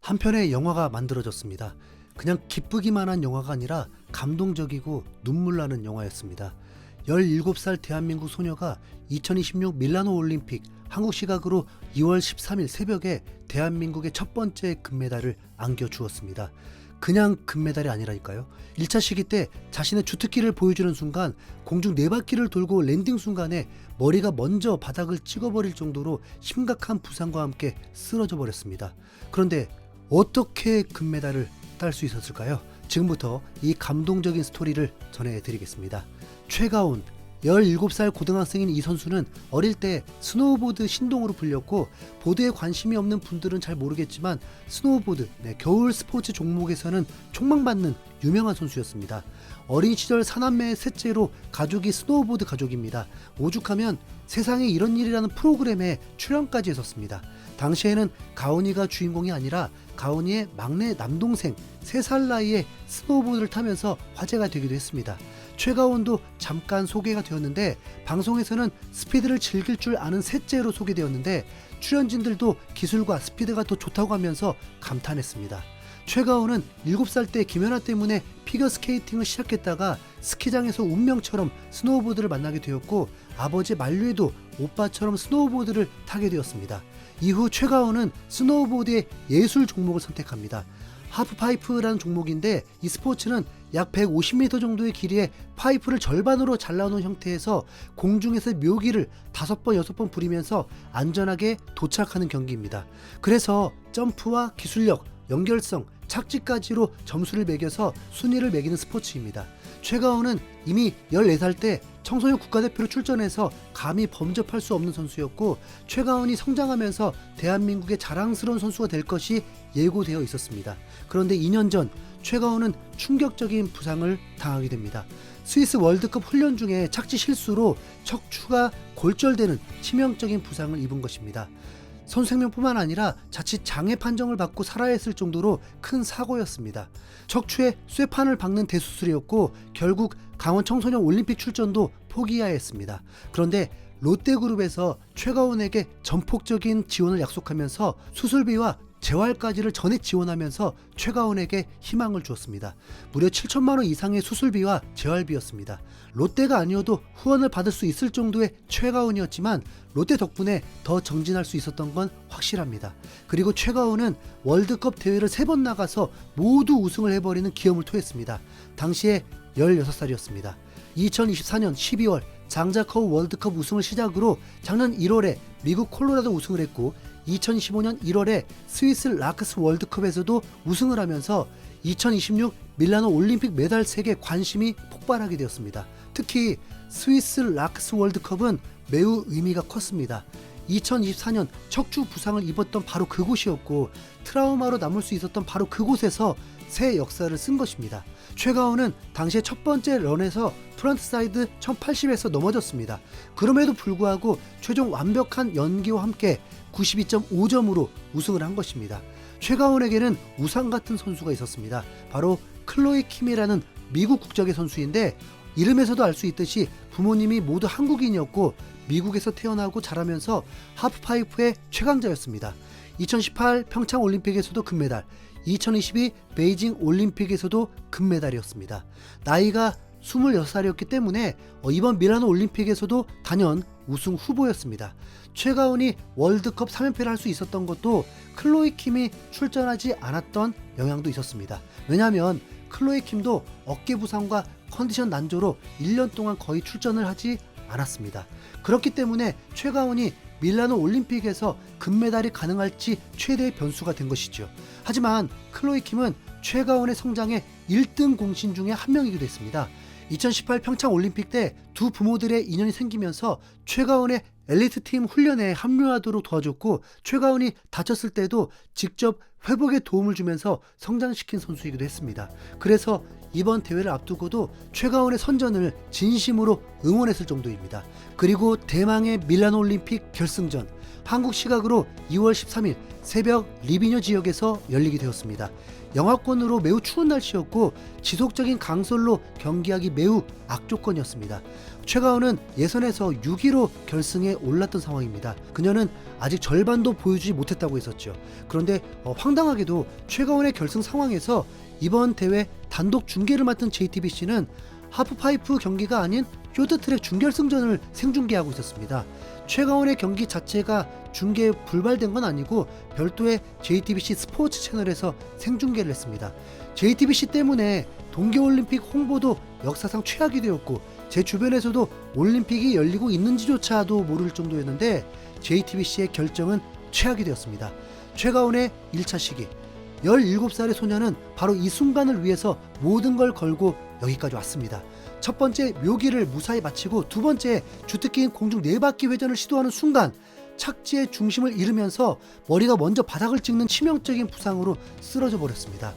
한 편의 영화가 만들어졌습니다. 그냥 기쁘기만 한 영화가 아니라 감동적이고 눈물 나는 영화였습니다. 17살 대한민국 소녀가 2026 밀라노 올림픽 한국 시각으로 2월 13일 새벽에 대한민국의 첫 번째 금메달을 안겨주었습니다. 그냥 금메달이 아니라니까요. 1차 시기 때 자신의 주특기를 보여주는 순간 공중 4바퀴를 돌고 랜딩 순간에 머리가 먼저 바닥을 찍어버릴 정도로 심각한 부상과 함께 쓰러져 버렸습니다. 그런데 어떻게 금메달을 딸 수 있었을까요? 지금부터 이 감동적인 스토리를 전해드리겠습니다. 최가온 17살 고등학생인 이 선수는 어릴 때 스노우보드 신동으로 불렸고, 보드에 관심이 없는 분들은 잘 모르겠지만 스노우보드, 겨울 스포츠 종목에서는 촉망받는 유명한 선수였습니다. 어린 시절 사남매의 셋째로 가족이 스노우보드 가족입니다. 오죽하면 세상에 이런 일이라는 프로그램에 출연까지 했었습니다. 당시에는 가온이가 주인공이 아니라 가온이의 막내 남동생 3살 나이에 스노우보드를 타면서 화제가 되기도 했습니다. 최가온도 잠깐 소개가 되었는데 방송에서는 스피드를 즐길 줄 아는 셋째로 소개되었는데 출연진들도 기술과 스피드가 더 좋다고 하면서 감탄했습니다. 최가온은 7살 때 김연아 때문에 피겨스케이팅을 시작했다가 스키장에서 운명처럼 스노우보드를 만나게 되었고, 아버지 만류에도 오빠처럼 스노우보드를 타게 되었습니다. 이후 최가온은 스노우보드의 예술 종목을 선택합니다. 하프파이프라는 종목인데 이 스포츠는 약 150m 정도의 길이에 파이프를 절반으로 잘라놓은 형태에서 공중에서 묘기를 5번, 6번 부리면서 안전하게 도착하는 경기입니다. 그래서 점프와 기술력, 연결성, 착지까지로 점수를 매겨서 순위를 매기는 스포츠입니다. 최가온은 이미 14살 때 청소년 국가대표로 출전해서 감히 범접할 수 없는 선수였고, 최가온이 성장하면서 대한민국의 자랑스러운 선수가 될 것이 예고되어 있었습니다. 그런데 2년 전 최가온은 충격적인 부상을 당하게 됩니다. 스위스 월드컵 훈련 중에 착지 실수로 척추가 골절되는 치명적인 부상을 입은 것입니다. 선수 생명뿐만 아니라 자칫 장애 판정을 받고 살아야 했을 정도로 큰 사고였습니다. 척추에 쇠판을 박는 대수술이었고 결국 강원 청소년 올림픽 출전도 포기해야 했습니다. 그런데 롯데그룹에서 최가온에게 전폭적인 지원을 약속하면서 수술비와 재활까지를 전액 지원하면서 최가온에게 희망을 주었습니다. 무려 7천만 원 이상의 수술비와 재활비였습니다. 롯데가 아니어도 후원을 받을 수 있을 정도의 최가온이었지만 롯데 덕분에 더 정진할 수 있었던 건 확실합니다. 그리고 최가온은 월드컵 대회를 3번 나가서 모두 우승을 해버리는 기염을 토했습니다. 당시에 16살이었습니다. 2024년 12월 장자커우 월드컵 우승을 시작으로 작년 1월에 미국 콜로라도 우승을 했고, 2025년 1월에 스위스 락스 월드컵에서도 우승을 하면서 2026 밀라노 올림픽 메달 세계 관심이 폭발하게 되었습니다. 특히 스위스 락스 월드컵은 매우 의미가 컸습니다. 2024년 척추 부상을 입었던 바로 그곳이었고, 트라우마로 남을 수 있었던 바로 그곳에서 새 역사를 쓴 것입니다. 최가온은 당시에 첫 번째 런에서 프런트사이드 1080에서 넘어졌습니다. 그럼에도 불구하고 최종 완벽한 연기와 함께 92.5점으로 우승을 한 것입니다. 최가온에게는 우상 같은 선수가 있었습니다. 바로 클로이 킴이라는 미국 국적의 선수인데, 이름에서도 알 수 있듯이 부모님이 모두 한국인이었고 미국에서 태어나고 자라면서 하프파이프의 최강자였습니다. 2018 평창 올림픽에서도 금메달, 2022 베이징 올림픽에서도 금메달이었습니다. 나이가 26살이었기 때문에 이번 밀라노 올림픽에서도 단연 우승 후보였습니다. 최가온이 월드컵 3연패를 할 수 있었던 것도 클로이 킴이 출전하지 않았던 영향도 있었습니다. 왜냐하면 클로이 킴도 어깨 부상과 컨디션 난조로 1년 동안 거의 출전을 하지 않았습니다. 그렇기 때문에 최가온이 밀라노 올림픽에서 금메달이 가능할지 최대의 변수가 된 것이죠. 하지만 클로이 킴은 최가온의 성장에 1등 공신 중에 한 명이기도 했습니다. 2018 평창 올림픽 때 두 부모들의 인연이 생기면서 최가온의 엘리트팀 훈련에 합류하도록 도와줬고, 최가온이 다쳤을 때도 직접 회복에 도움을 주면서 성장시킨 선수이기도 했습니다. 그래서 이번 대회를 앞두고도 최가온의 선전을 진심으로 응원했을 정도입니다. 그리고 대망의 밀라노 올림픽 결승전, 한국 시각으로 2월 13일 새벽 리비녀 지역에서 열리게 되었습니다. 영하권으로 매우 추운 날씨였고 지속적인 강솔로 경기하기 매우 악조건이었습니다. 최가온은 예선에서 6위로 결승에 올랐던 상황입니다. 그녀는 아직 절반도 보여주지 못했다고 했었죠. 그런데 황당하게도 최가온의 결승 상황에서 이번 대회 단독 중계를 맡은 JTBC는 하프파이프 경기가 아닌 쇼트트랙 준결승전을 생중계하고 있었습니다. 최가온의 경기 자체가 중계에 불발된 건 아니고 별도의 JTBC 스포츠 채널에서 생중계를 했습니다. JTBC 때문에 동계올림픽 홍보도 역사상 최악이 되었고 제 주변에서도 올림픽이 열리고 있는지조차도 모를 정도였는데 JTBC의 결정은 최악이 되었습니다. 최가온의 1차 시기 17살의 소녀는 바로 이 순간을 위해서 모든 걸 걸고 여기까지 왔습니다. 첫 번째 묘기를 무사히 마치고 두 번째 주특기인 공중 4바퀴 회전을 시도하는 순간 착지의 중심을 잃으면서 머리가 먼저 바닥을 찍는 치명적인 부상으로 쓰러져 버렸습니다.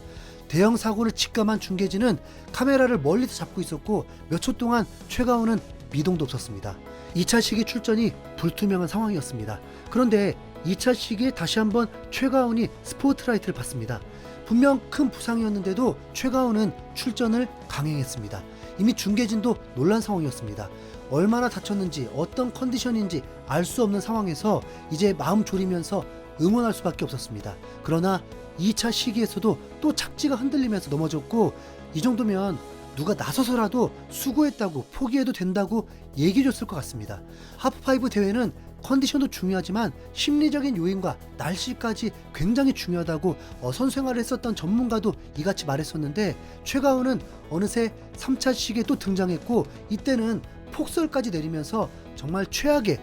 대형 사고를 직감한 중계진은 카메라를 멀리서 잡고 있었고 몇 초 동안 최가온은 미동도 없었습니다. 2차 시기 출전이 불투명한 상황이었습니다. 그런데 2차 시기에 다시 한번 최가온이 스포트라이트를 받습니다. 분명 큰 부상이었는데도 최가온은 출전을 강행했습니다. 이미 중계진도 놀란 상황이었습니다. 얼마나 다쳤는지 어떤 컨디션인지 알 수 없는 상황에서 이제 마음 졸이면서 응원할 수밖에 없었습니다. 그러나 2차 시기에서도 또 착지가 흔들리면서 넘어졌고 이 정도면 누가 나서서라도 수고했다고 포기해도 된다고 얘기해줬을 것 같습니다. 하프파이브 대회는 컨디션도 중요하지만 심리적인 요인과 날씨까지 굉장히 중요하다고 선수 생활을 했었던 전문가도 이같이 말했었는데 최가온은 어느새 3차 시기에 또 등장했고 이때는 폭설까지 내리면서 정말 최악의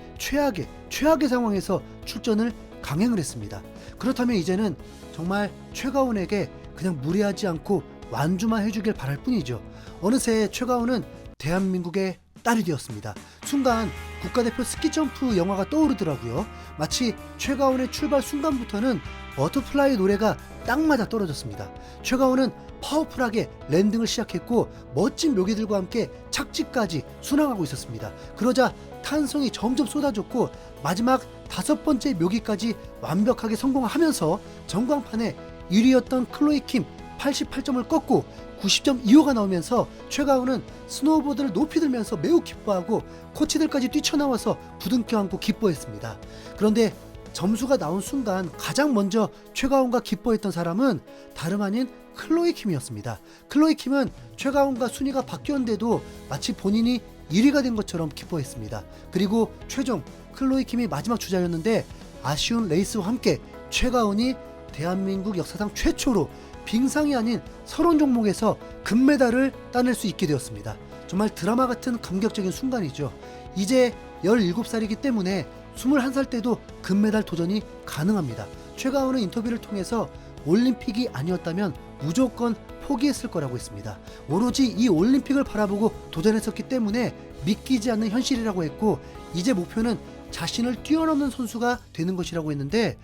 상황에서 출전을 강행을 했습니다. 그렇다면 이제는 정말 최가온에게 그냥 무리하지 않고 완주만 해주길 바랄 뿐이죠. 어느새 최가온은 대한민국의 딸이 되었습니다. 순간 국가대표 스키점프 영화가 떠오르더라고요. 마치 최가온의 출발 순간부터는 버터플라이 노래가 딱 맞아 떨어졌습니다. 최가온은 파워풀하게 랜딩을 시작했고 멋진 묘기들과 함께 착지까지 순항하고 있었습니다. 그러자 탄성이 점점 쏟아졌고 마지막 5번째 묘기까지 완벽하게 성공하면서 전광판에 1위였던 클로이 킴 88점을 꺾고 90.25가 나오면서 최가온은 스노우보드를 높이 들면서 매우 기뻐하고 코치들까지 뛰쳐나와서 부둥켜 안고 기뻐했습니다. 그런데 점수가 나온 순간 가장 먼저 최가온과 기뻐했던 사람은 다름 아닌 클로이 킴이었습니다. 클로이 킴은 최가온과 순위가 바뀌었는데도 마치 본인이 1위가 된 것처럼 기뻐했습니다. 그리고 최종 클로이 킴이 마지막 주자였는데 아쉬운 레이스와 함께 최가온이 대한민국 역사상 최초로 빙상이 아닌 서론 종목에서 금메달을 따낼 수 있게 되었습니다. 정말 드라마 같은 감격적인 순간이죠. 이제 17살이기 때문에 21살 때도 금메달 도전이 가능합니다. 최가온은 인터뷰를 통해서 올림픽이 아니었다면 무조건 포기했을 거라고 했습니다. 오로지 이 올림픽을 바라보고 도전했었기 때문에 믿기지 않는 현실이라고 했고 이제 목표는 자신을 뛰어넘는 선수가 되는 것이라고 했는데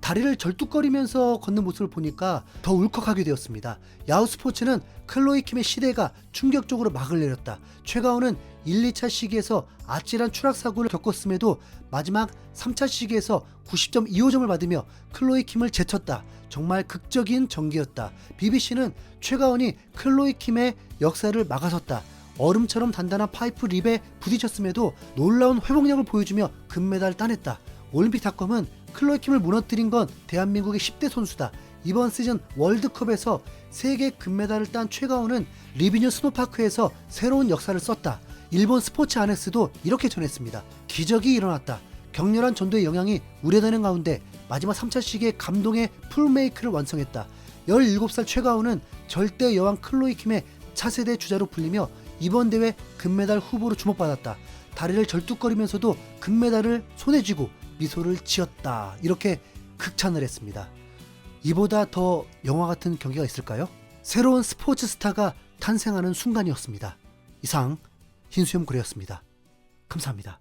다리를 절뚝거리면서 걷는 모습을 보니까 더 울컥하게 되었습니다. 야후 스포츠는 클로이 킴의 시대가 충격적으로 막을 내렸다. 최가온은 1, 2차 시기에서 아찔한 추락사고를 겪었음에도 마지막 3차 시기에서 90.25점을 받으며 클로이 킴을 제쳤다. 정말 극적인 전기였다. BBC는 최가온이 클로이 킴의 역사를 막아섰다. 얼음처럼 단단한 파이프 립에 부딪혔음에도 놀라운 회복력을 보여주며 금메달을 따냈다. 올림픽닷컴은 클로이 킴을 무너뜨린 건 대한민국의 10대 선수다. 이번 시즌 월드컵에서 3개 금메달을 딴 최가온은 리비뉴 스노파크에서 새로운 역사를 썼다. 일본 스포츠 아넥스도 이렇게 전했습니다. 기적이 일어났다. 격렬한 전도의 영향이 우려되는 가운데 마지막 3차 시기에 감동의 풀메이크를 완성했다. 17살 최가온은 절대 여왕 클로이 킴의 차세대 주자로 불리며 이번 대회 금메달 후보로 주목받았다. 다리를 절뚝거리면서도 금메달을 손에 쥐고 미소를 지었다. 이렇게 극찬을 했습니다. 이보다 더 영화 같은 경기가 있을까요? 새로운 스포츠 스타가 탄생하는 순간이었습니다. 이상 흰수염 고래였습니다. 감사합니다.